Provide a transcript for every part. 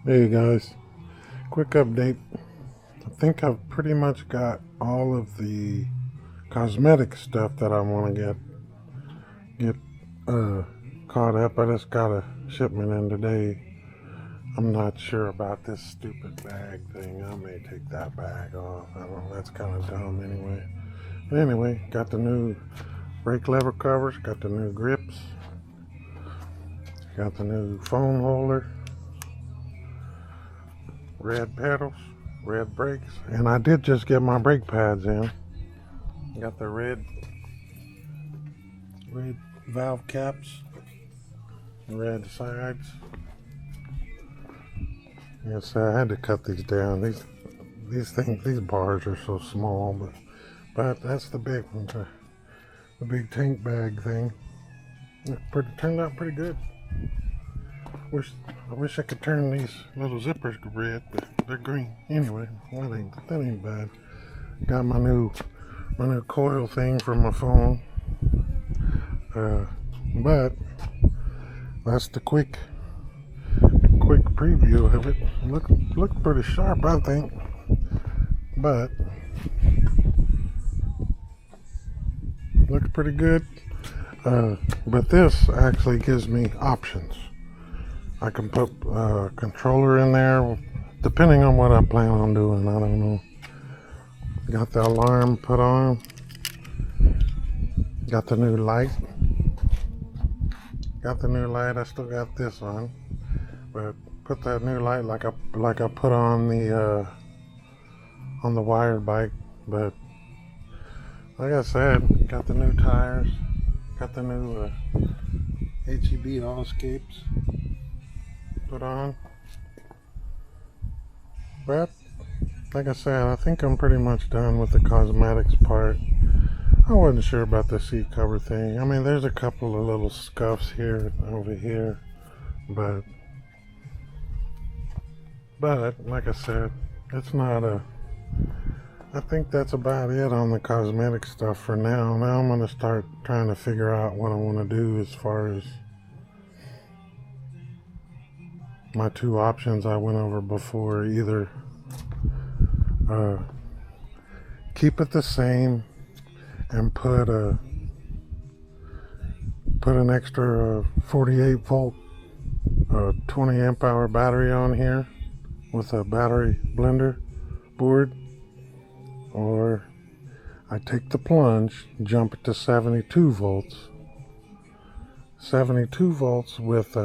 Hey guys, quick update. I think I've pretty much got all of the cosmetic stuff that I want to get caught up. I just got a shipment in today. I'm not sure about this stupid bag thing. I may take that bag off. I don't know, that's kind of dumb anyway. But anyway, got the new brake lever covers, got the new grips, got the new phone holder, red pedals, red brakes, and I did just get my brake pads in. Got the red valve caps, red sides. Yes, I had to cut these down. These bars are so small, but that's the big one, the big tank bag thing. It turned out pretty good. I wish I could turn these little zippers red, but they're green. Anyway, that ain't bad. Got my new coil thing for my phone. But that's the quick preview of it. Look pretty sharp, I think. But looks pretty good. But this actually gives me options. I can put a controller in there, depending on what I plan on doing. I don't know. Got the alarm put on. Got the new light. I still got this on, but put that new light like I put on the wired bike. But like I said, got the new tires. Got the new HEB all escapes put on. But like I said, I think I'm pretty much done with the cosmetics part. I wasn't sure about the seat cover thing. I mean, there's a couple of little scuffs here over here, but like I said, it's not I think that's about it on the cosmetic stuff for now. Now I'm going to start trying to figure out what I want to do as far as my two options I went over before. Either keep it the same and put an extra 48 volt 20 amp hour battery on here with a battery blender board, or I take the plunge, jump it to 72 volts with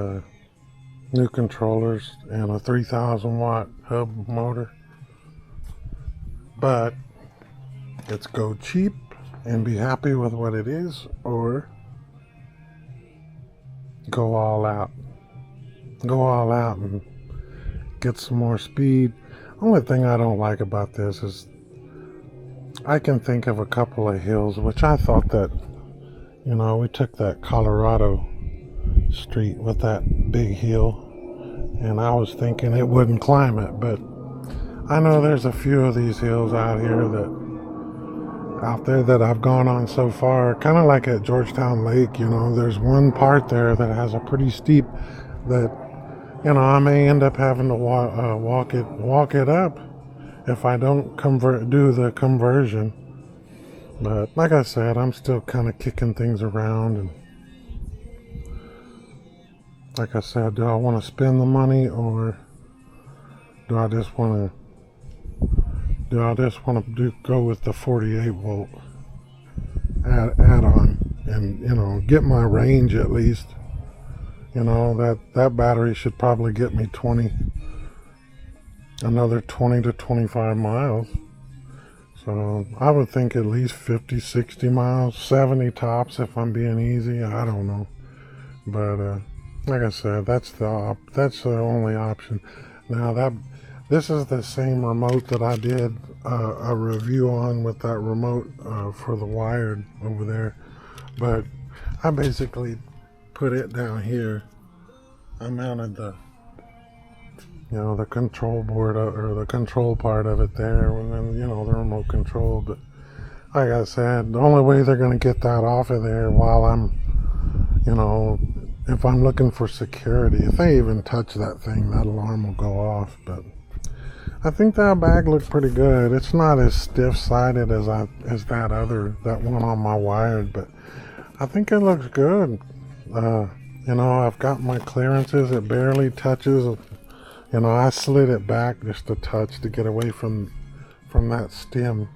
new controllers and a 3000 watt hub motor. But let's go cheap and be happy with what it is, or go all out and get some more speed. Only thing I don't like about this is I can think of a couple of hills, which I thought that, we took that Colorado street with that big hill, and I was thinking it wouldn't climb it, but I know there's a few of these hills out there that I've gone on so far, kind of like at Georgetown Lake. There's one part there that has a pretty steep that, I may end up having to walk it up if I don't do the conversion. But like I said, I'm still kind of kicking things around, and like I said, do I want to spend the money, or do I just want to go with the 48 volt add-on and get my range at least? That battery should probably get me another 20 to 25 miles. So I would think at least 50, 60 miles, 70 tops if I'm being easy. I don't know. But like I said, that's the only option. Now this is the same remote that I did a review on with that remote for the wired over there. But I basically put it down here. I mounted the control board or the control part of it there, and then the remote control. But like I said, the only way they're going to get that off of there while I'm if I'm looking for security. If I even touch that thing, that alarm will go off. But I think that bag looked pretty good. It's not as stiff-sided as that one on my wired, but I think it looks good. You know, I've got my clearances. It barely touches. You know, I slid it back just a touch to get away from that stem.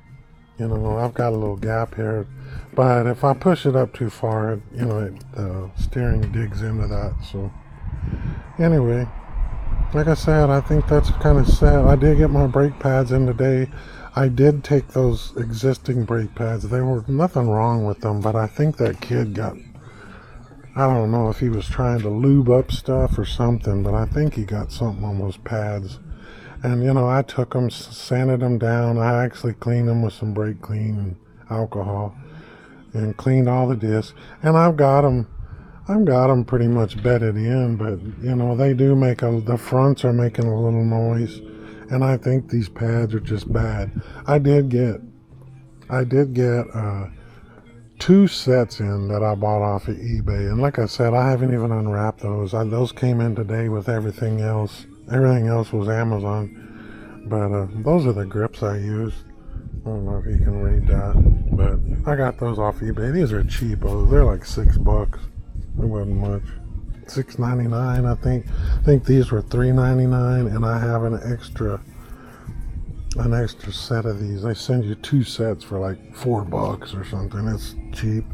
You know, I've got a little gap here, but if I push it up too far, you know, the steering digs into that. So anyway, like I said, I think that's kind of set. I did get my brake pads in today. I did take those existing brake pads. There was nothing wrong with them, but I think that kid got, I don't know if he was trying to lube up stuff or something, but I think he got something on those pads. And, you know, I took them, sanded them down. I actually cleaned them with some brake clean and alcohol and cleaned all the discs. And I've got them pretty much bedded in, but, you know, they do make the fronts are making a little noise. And I think these pads are just bad. I did get 2 sets in that I bought off of eBay. And like I said, I haven't even unwrapped those. Those came in today with everything else. Everything else was Amazon. But those are the grips I used. I don't know if you can read that. But I got those off eBay. These are cheapos. They're like $6. It wasn't much. $6.99, I think. I think these were $3.99, and I have an extra set of these. They send you 2 sets for like $4 or something. It's cheap.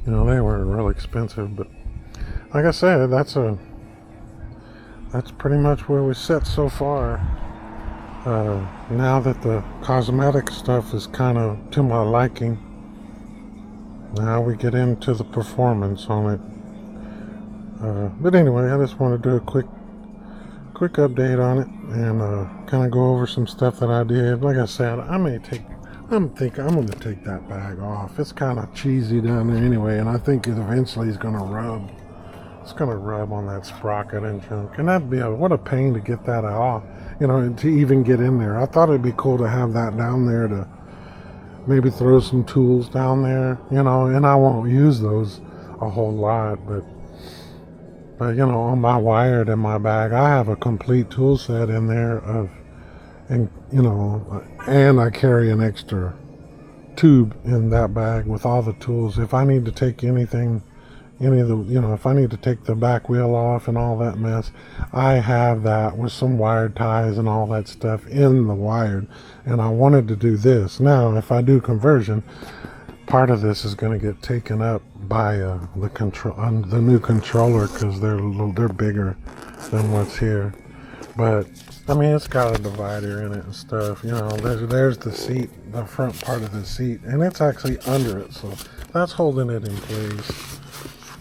You know, they weren't real expensive, but like I said, that's pretty much where we sit so far. Now that the cosmetic stuff is kind of to my liking, now we get into the performance on it. But anyway, I just want to do a quick update on it and kind of go over some stuff that I did. Like I said, I'm going to take that bag off. It's kind of cheesy down there anyway, and I think it eventually is going to rub. It's going to rub on that sprocket and junk, and that'd be what a pain to get that off. You know, to even get in there. I thought it'd be cool to have that down there to maybe throw some tools down there. You know, and I won't use those a whole lot, but you know, on my wired in my bag, I have a complete tool set in there and you know, and I carry an extra tube in that bag with all the tools. If I need to take anything, if I need to take the back wheel off and all that mess, I have that with some wired ties and all that stuff in the wired. And I wanted to do this. Now, if I do conversion, part of this is going to get taken up by the new controller, because they're bigger than what's here. But I mean, it's got a divider in it and stuff. You know, there's the seat, the front part of the seat, and it's actually under it, so that's holding it in place.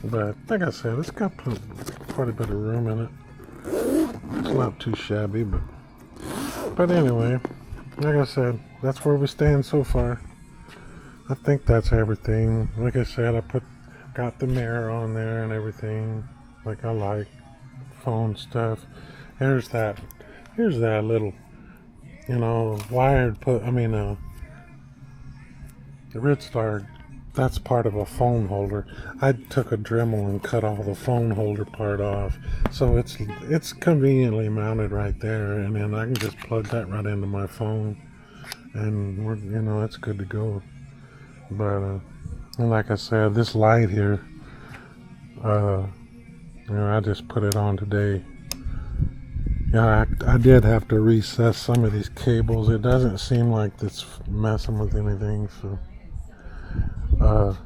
But like I said, it's got quite a bit of room in it. It's not too shabby, but anyway, like I said, that's where we stand so far. I think that's everything. Like I said, got the mirror on there and everything, like I like. Phone stuff. Here's that little, you know, wired the Ridstar. That's part of a phone holder. I took a Dremel and cut all the phone holder part off, so it's conveniently mounted right there, and then I can just plug that right into my phone, and it's good to go. But and like I said, this light here, I just put it on today. Yeah, I did have to recess some of these cables. It doesn't seem like it's messing with anything, so I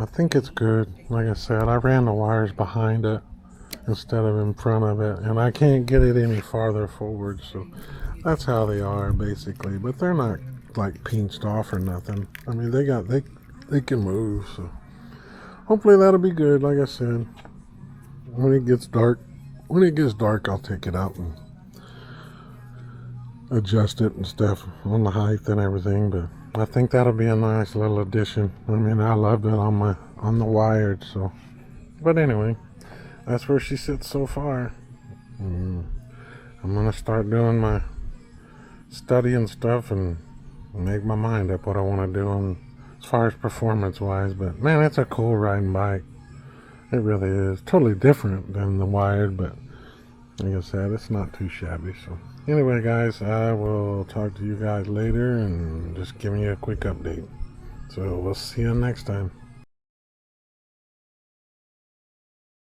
think it's good. Like I said, I ran the wires behind it instead of in front of it, and I can't get it any farther forward, so that's how they are basically. But they're not like pinched off or nothing. I mean, they can move, so hopefully that'll be good. Like I said, when it gets dark, I'll take it out and adjust it and stuff on the height and everything. But I think that'll be a nice little addition. I mean, I loved it on the wired. So, but anyway, that's where she sits so far. I'm gonna start doing my study and stuff and make my mind up what I want to do as far as performance wise. But man, it's a cool riding bike. It really is. Totally different than the wired, but like I said, it's not too shabby. So anyway, guys, I will talk to you guys later and just giving you a quick update. So we'll see you next time.